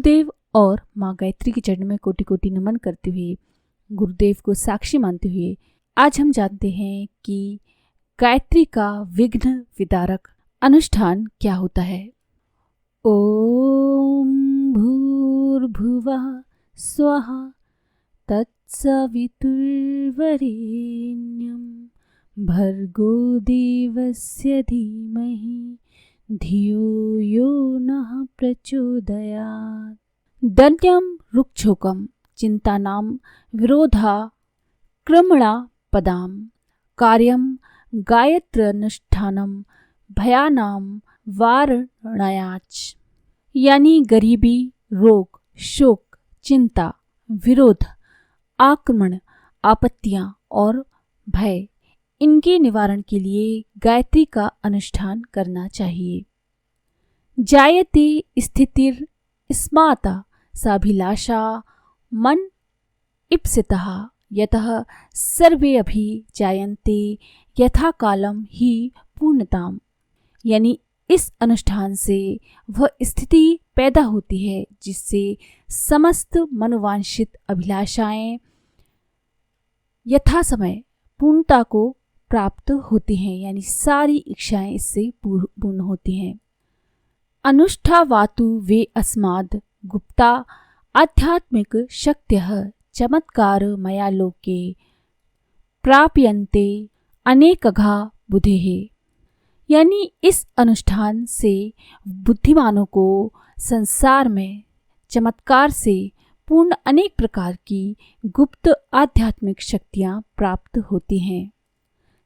गुरुदेव और माँ गायत्री के चरण में कोटि कोटि नमन करते हुए, गुरुदेव को साक्षी मानते हुए आज हम जानते हैं कि गायत्री का विघ्न विदारक अनुष्ठान क्या होता है। ओम भूर्भुवः स्वः तत्सवितुर्वरेण्यं भर्गो देवस्य धीमहि धियो यो नः प्रचोदयात्। दन्यं रुक्षोकं चिन्तानां विरोधा क्रमणा पदां कार्यं गायत्र्यनुष्ठानं भयानां वारणायाच। यानी गरीबी, रोग, शोक, चिंता, विरोध, आक्रमण, आपत्तियां और भय, इनके निवारण के लिए गायत्री का अनुष्ठान करना चाहिए। जायते स्थितिर् स्माता साभिलाषा मन इप्सितः यतः सर्वे अभि जायन्ते यथा कालम ही पूर्णताम। यानी इस अनुष्ठान से वह स्थिति पैदा होती है जिससे समस्त मनोवांछित अभिलाषाएं यथा समय पूर्णता को प्राप्त होती हैं। यानी सारी इच्छाएं इससे पूर्ण होती हैं। अनुष्ठावातु वे अस्माद् गुप्ता आध्यात्मिक शक्त्यः चमत्कार मया लोके प्राप्यन्ते अनेकघा बुद्धेः। यानी इस अनुष्ठान से बुद्धिमानों को संसार में चमत्कार से पूर्ण अनेक प्रकार की गुप्त आध्यात्मिक शक्तियां प्राप्त होती हैं।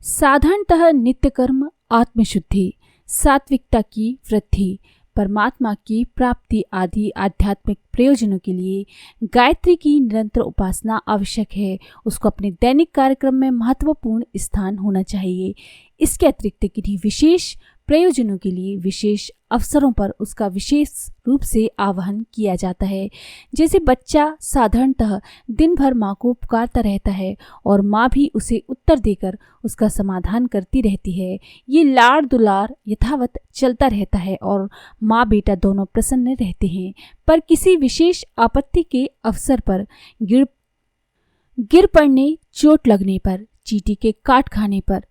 साधारणतः नित्य कर्म, आत्मशुद्धि, सात्विकता की वृद्धि, परमात्मा की प्राप्ति आदि आध्यात्मिक प्रयोजनों के लिए गायत्री की निरंतर उपासना आवश्यक है। उसको अपने दैनिक कार्यक्रम में महत्वपूर्ण स्थान होना चाहिए। इसके अतिरिक्त किन्हीं विशेष प्रयोजनों के लिए विशेष अवसरों पर उसका विशेष रूप से आवाहन किया जाता है। जैसे बच्चा साधारणतः दिन भर माँ को पुकारता रहता है और माँ भी उसे उत्तर देकर उसका समाधान करती रहती है। ये लाड़ दुलार यथावत चलता रहता है और माँ बेटा दोनों प्रसन्न रहते हैं। पर किसी विशेष आपत्ति के अवसर पर गिर पड़ने, चोट लगने पर, चींटी के काट खाने पर,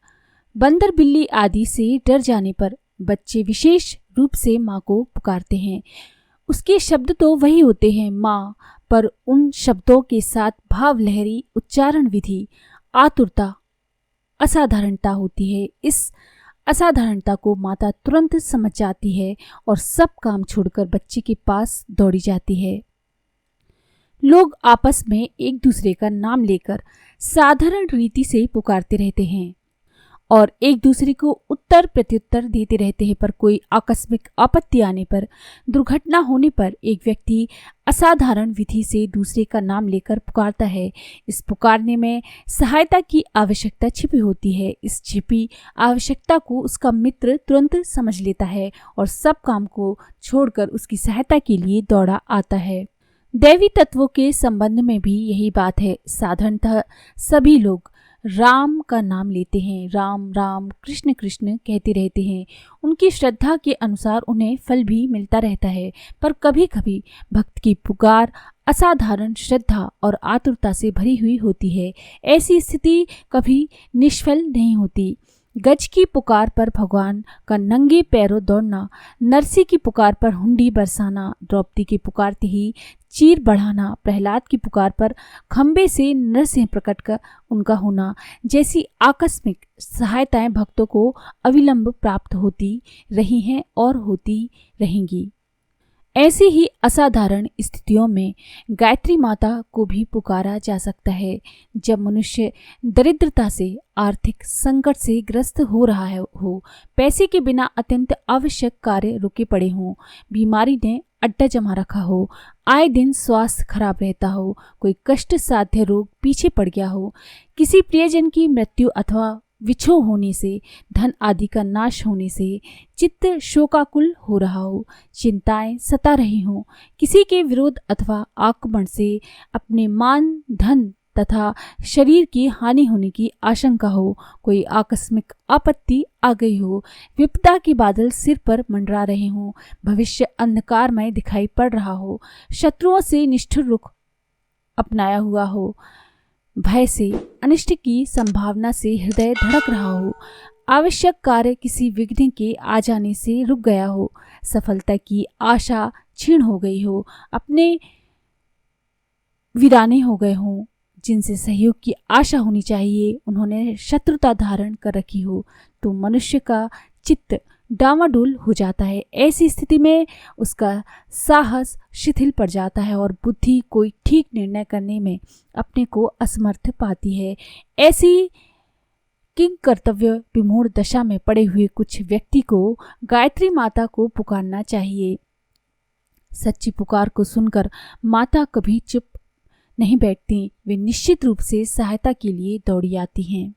बंदर बिल्ली आदि से डर जाने पर बच्चे विशेष रूप से माँ को पुकारते हैं। उसके शब्द तो वही होते हैं माँ, पर उन शब्दों के साथ भाव लहरी उच्चारण विधि, आतुरता, असाधारणता होती है। इस असाधारणता को माता तुरंत समझ जाती है और सब काम छोड़कर बच्चे के पास दौड़ी जाती है। लोग आपस में एक दूसरे का नाम लेकर साधारण रीति से पुकारते रहते हैं और एक दूसरे को उत्तर प्रत्युत्तर देते रहते हैं। पर कोई आकस्मिक आपत्ति आने पर, दुर्घटना होने पर एक व्यक्ति असाधारण विधि से दूसरे का नाम लेकर पुकारता है। इस पुकारने में सहायता की आवश्यकता छिपी होती है। इस छिपी आवश्यकता को उसका मित्र तुरंत समझ लेता है और सब काम को छोड़कर उसकी सहायता के लिए दौड़ा आता है। दैवी तत्वों के संबंध में भी यही बात है। साधारणतः सभी लोग राम का नाम लेते हैं, राम राम, कृष्ण कृष्ण कहते रहते हैं। उनकी श्रद्धा के अनुसार उन्हें फल भी मिलता रहता है। पर कभी कभी भक्त की पुकार असाधारण श्रद्धा और आतुरता से भरी हुई होती है। ऐसी स्थिति कभी निष्फल नहीं होती। गज की पुकार पर भगवान का नंगे पैरों दौड़ना, नरसी की पुकार पर हुंडी बरसाना, द्रौपदी की पुकारते ही चीर बढ़ाना, प्रहलाद की पुकार पर खंबे से नरसिंह प्रकट कर उनका होना जैसी आकस्मिक सहायताएं भक्तों को अविलंब प्राप्त होती रही हैं और होती रहेंगी। ऐसी ही असाधारण स्थितियों में गायत्री माता को भी पुकारा जा सकता है। जब मनुष्य दरिद्रता से, आर्थिक संकट से ग्रस्त हो रहा हो, पैसे के बिना अत्यंत आवश्यक कार्य रुके पड़े हों, बीमारी ने अड्डा जमा रखा हो, आए दिन स्वास्थ्य खराब रहता हो, कोई कष्ट साध्य रोग पीछे पड़ गया हो, किसी प्रियजन की मृत्यु अथवा विछोह होने से, धन आदि का नाश होने से चित्त शोकाकुल हो रहा हो, चिंताएं सता रही हों, किसी के विरोध अथवा आक्रमण से अपने मान धन तथा शरीर की हानि होने की आशंका हो, कोई आकस्मिक आपत्ति आ गई हो, विपदा के बादल सिर पर मंडरा रहे हों, भविष्य अंधकारमय दिखाई पड़ रहा हो, शत्रुओं से निष्ठुर रुख अपनाया हुआ हो, भय से, अनिष्ट की संभावना से हृदय धड़क रहा हो, आवश्यक कार्य किसी विघ्न के आ जाने से रुक गया हो, सफलता की आशा क्षीण हो गई हो, अपने वीराने हो गए हों, जिनसे सहयोग की आशा होनी चाहिए उन्होंने शत्रुता धारण कर रखी हो, तो मनुष्य का चित्त डामाडोल हो जाता है। ऐसी स्थिति में उसका साहस शिथिल पड़ जाता है और बुद्धि कोई ठीक निर्णय करने में अपने को असमर्थ पाती है। ऐसी किंग कर्तव्य विमूढ़ दशा में पड़े हुए कुछ व्यक्ति को गायत्री माता को पुकारना चाहिए। सच्ची पुकार को सुनकर माता कभी चुप नहीं बैठती, वे निश्चित रूप से सहायता के लिए दौड़ी आती हैं।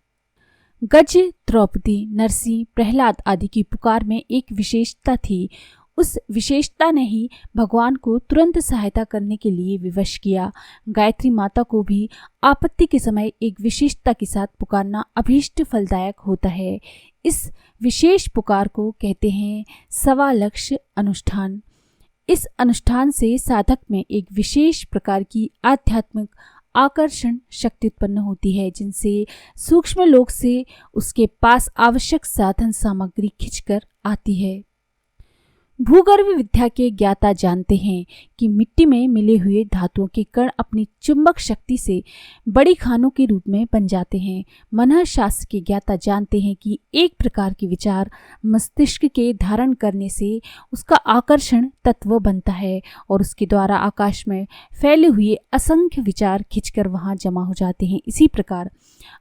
गज, द्रौपदी, नरसिंह, प्रहलाद आदि की पुकार में एक विशेषता थी। उस विशेषता ने ही भगवान को तुरंत सहायता करने के लिए विवश किया। गायत्री माता को भी आपत्ति के समय एक विशेषता के साथ पुकारना अभीष्ट फलदायक होता है। इस विशेष पुकार को कहते हैं सवा लक्ष्य अनुष्ठान। इस अनुष्ठान से साधक में एक विशेष प्रकार की आध्यात्मिक आकर्षण शक्ति उत्पन्न होती है, जिनसे सूक्ष्म लोक से उसके पास आवश्यक साधन सामग्री खिंचकर आती है। भूगर्भ विद्या के ज्ञाता जानते हैं कि मिट्टी में मिले हुए धातुओं के कण अपनी चुंबक शक्ति से बड़ी खानों के रूप में बन जाते हैं। मनः शास्त्र के ज्ञाता जानते हैं कि एक प्रकार के विचार मस्तिष्क के धारण करने से उसका आकर्षण तत्व बनता है और उसके द्वारा आकाश में फैले हुए असंख्य विचार खिंचकर वहां जमा हो जाते हैं। इसी प्रकार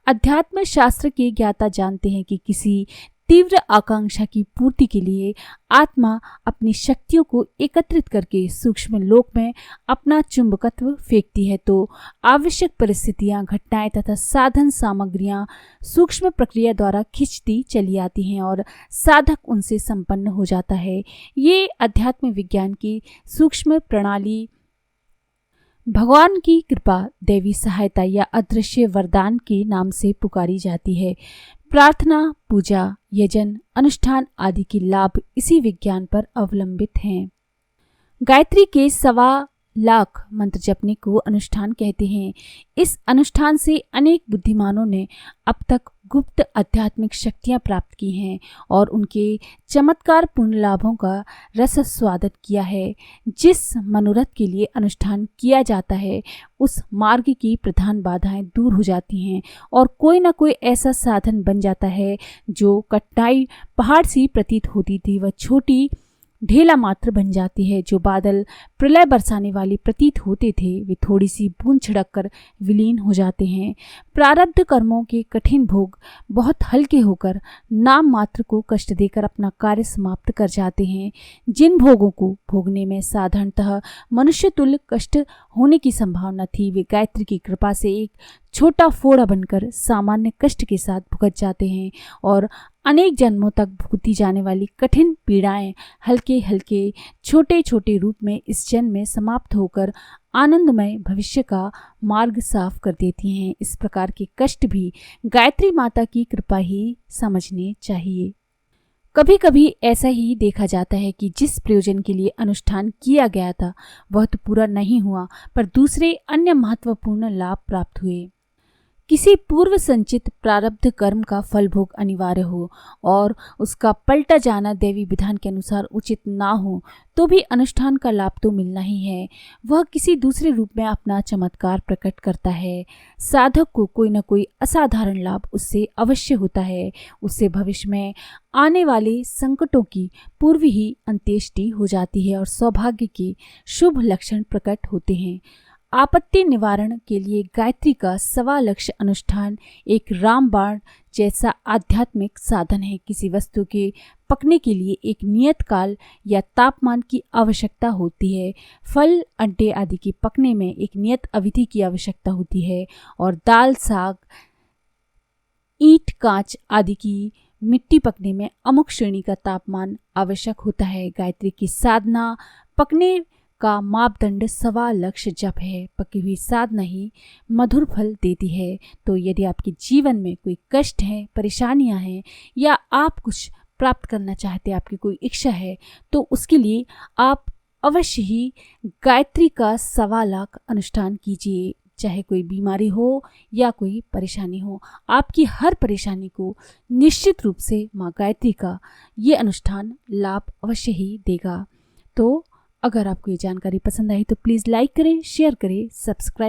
अध्यात्म शास्त्र के ज्ञाता जानते हैं कि किसी तीव्र आकांक्षा की पूर्ति के लिए आत्मा अपनी शक्तियों को एकत्रित करके सूक्ष्म लोक में अपना चुंबकत्व फेंकती है, तो आवश्यक परिस्थितियां, घटनाएं तथा साधन सामग्रियां सूक्ष्म प्रक्रिया द्वारा खिंचती चली आती हैं और साधक उनसे संपन्न हो जाता है। ये अध्यात्म विज्ञान की सूक्ष्म प्रणाली भगवान की कृपा, दैवी सहायता या अदृश्य वरदान के नाम से पुकारी जाती है। प्रार्थना, पूजा, यजन, अनुष्ठान आदि के लाभ इसी विज्ञान पर अवलंबित हैं। गायत्री के 1.25 लाख मंत्र जपने को अनुष्ठान कहते हैं। इस अनुष्ठान से अनेक बुद्धिमानों ने अब तक गुप्त आध्यात्मिक शक्तियां प्राप्त की हैं और उनके चमत्कार पूर्ण लाभों का रस स्वादन किया है। जिस मनोरथ के लिए अनुष्ठान किया जाता है उस मार्ग की प्रधान बाधाएं दूर हो जाती हैं और कोई ना कोई ऐसा साधन बन जाता है जो कठिनाई पहाड़ सी प्रतीत होती थी वह छोटी ढेला मात्र बन जाती है। जो बादल प्रलय बरसाने वाले प्रतीत होते थे वे थोड़ी सी बूंद छिड़क कर विलीन हो जाते हैं। प्रारब्ध कर्मों के कठिन भोग बहुत हल्के होकर नाम मात्र को कष्ट देकर अपना कार्य समाप्त कर जाते हैं। जिन भोगों को भोगने में साधारणतः मनुष्य तुल्य कष्ट होने की संभावना थी वे गायत्री की कृपा से एक छोटा फोड़ा बनकर सामान्य कष्ट के साथ भुगत जाते हैं और अनेक जन्मों तक भुगती जाने वाली कठिन पीड़ाएं हल्के हल्के छोटे छोटे रूप में इस जन्म में समाप्त होकर आनंदमय भविष्य का मार्ग साफ कर देती हैं। इस प्रकार के कष्ट भी गायत्री माता की कृपा ही समझने चाहिए। कभी कभी ऐसा ही देखा जाता है कि जिस प्रयोजन के लिए अनुष्ठान किया गया था वह तो पूरा नहीं हुआ पर दूसरे अन्य महत्वपूर्ण लाभ प्राप्त हुए। किसी पूर्व संचित प्रारब्ध कर्म का फल भोग अनिवार्य हो और उसका पलटा जाना दैवी विधान के अनुसार उचित ना हो तो भी अनुष्ठान का लाभ तो मिलना ही है। वह किसी दूसरे रूप में अपना चमत्कार प्रकट करता है। साधक को कोई न कोई असाधारण लाभ उससे अवश्य होता है। उससे भविष्य में आने वाले संकटों की पूर्व ही अंत्येष्टि हो जाती है और सौभाग्य के शुभ लक्षण प्रकट होते हैं। आपत्ति निवारण के लिए गायत्री का 1.25 लक्ष्य अनुष्ठान एक रामबाण जैसा आध्यात्मिक साधन है। किसी वस्तु के पकने के लिए एक नियत काल या तापमान की आवश्यकता होती है। फल, अंडे आदि के पकने में एक नियत अवधि की आवश्यकता होती है और दाल, साग, ईंट, कांच आदि की मिट्टी पकने में अमुक श्रेणी का तापमान आवश्यक होता है। गायत्री की साधना पकने का मापदंड सवा लक्ष्य जप है। पकी हुई साधना ही मधुर फल देती है। तो यदि आपके जीवन में कोई कष्ट है, परेशानियां हैं, या आप कुछ प्राप्त करना चाहते हैं, आपकी कोई इच्छा है, तो उसके लिए आप अवश्य ही गायत्री का 1.25 लाख अनुष्ठान कीजिए। चाहे कोई बीमारी हो या कोई परेशानी हो, आपकी हर परेशानी को निश्चित रूप से माँ गायत्री का ये अनुष्ठान लाभ अवश्य ही देगा। तो अगर आपको ये जानकारी पसंद आई तो प्लीज़ लाइक करें, शेयर करें, सब्सक्राइब